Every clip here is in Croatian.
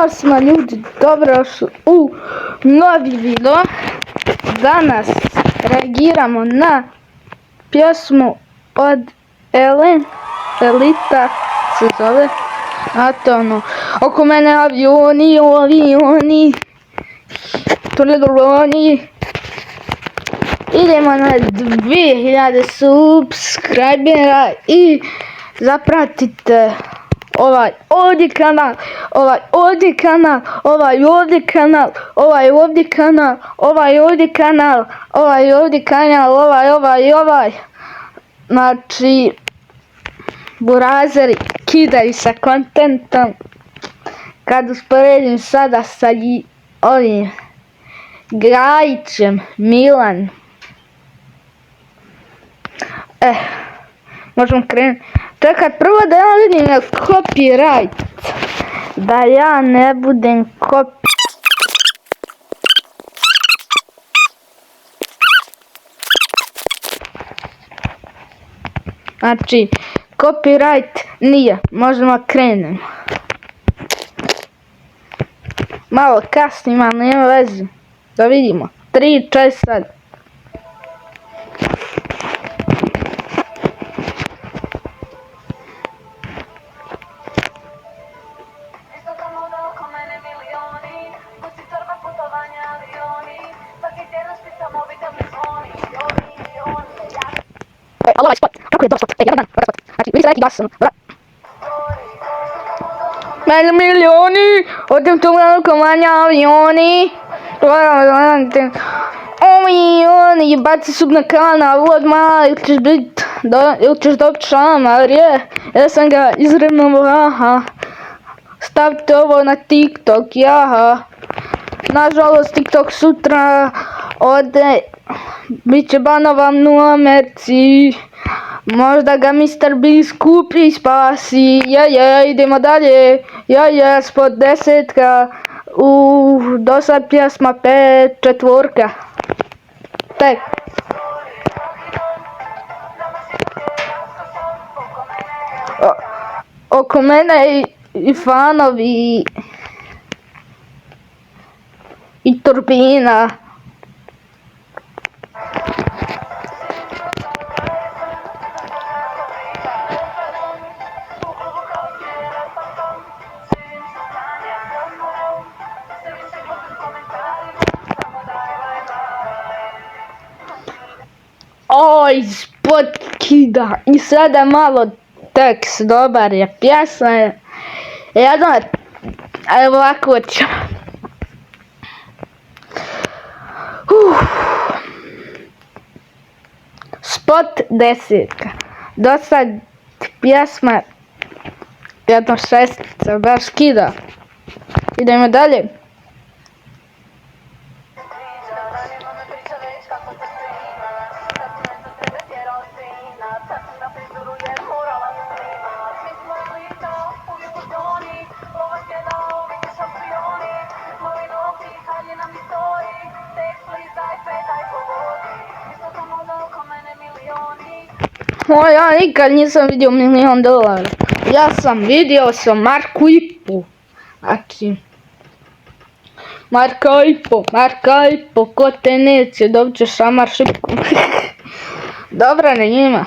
Ćao svima ljudi, dobrodošli u novi video. Danas reagiramo na pjesmu od Elita se zove. A to ono, oko mene avioni, toledoloni. Idemo na 2000 subscribera i zapratite ovaj ovdje kanal, ovaj ovdje kanal, ovaj ovdje kanal, ovaj ovdje kanal, ovaj ovdje kanal, ovaj ovdje kanal, ovaj. Znači, burazeri kidaju sa kontentom. Kad usporedim sada sa ovim Gajićem, Milan. Možemo krenuti. Čekaj, prvo da ja vidim na copyright. Da ja ne budem Znači, copyright nije. Možemo krenuti. Malo kasnim, ali nema veze. Da vidimo. 3, 4 sad. Ali ovaj spot, kako je dobar spot, jedan dan, spot, znači vidi se neki glas, mene milioni, otim tu veliko manja avioni, avioni, baci sub na kanal, odmah, ili ćeš dobiti šamar, ja sam ga izrevno, aha, stavite ovo na TikTok, jaha, nažalost TikTok sutra ode, bit će banovan u Americi, možda ga Mr. Beast kupi i spasi, idemo dalje, spod 10, do sad pjesma 5, 4. Tek. Oko mene i fanovi i turbina. Oj, spot kida. I sada malo tekst, dobar je, pjesma je. Evo ovako ću. Spot 10. Do sad pjesma jedno 6, baš kida. Idemo dalje. Ja nikad nisam vidio $1.000.000. Ja sam vidio sa Marku Ipu. Znači, Marka Ipo, ko te neće, dobit će šamar šipku. Dobra na njima.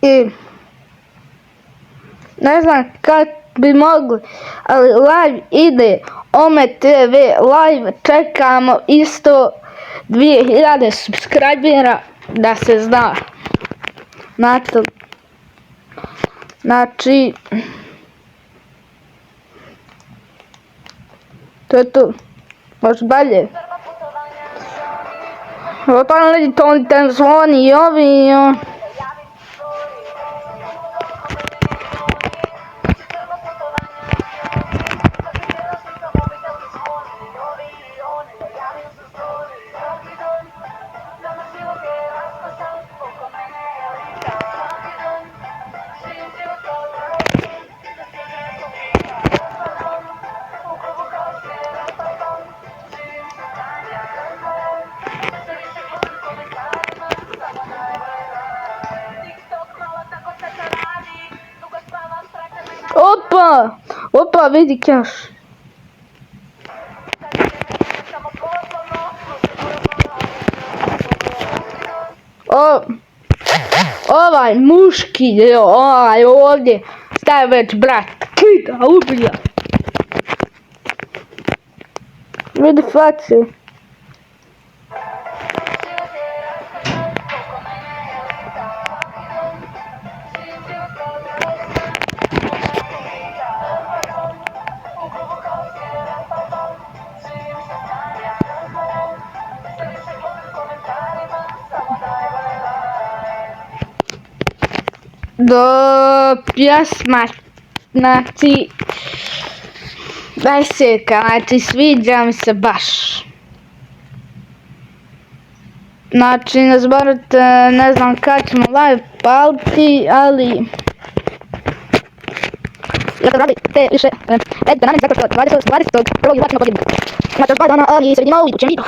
I ne znam kad bi mogli, ali live ide, Ome TV live, čekamo isto 2000 subscribera, da se zna. Znači, to je to, može dalje. Tamo to zvoni i ovi, Evo vidi keš. Ovaj muški dio, ovaj ovdje, šta je već brat, kita, ubija. Vidi faci. Do pjesma, znači, desetka, znači sviđa mi se baš. Znači ne zaboravite, ne znam kad ćemo live paliti, ali... Ja sam radite više, edite na meni zato što 21. vatimo pobjednika. Znači još 2 dana, ali sredimo u idućem videu.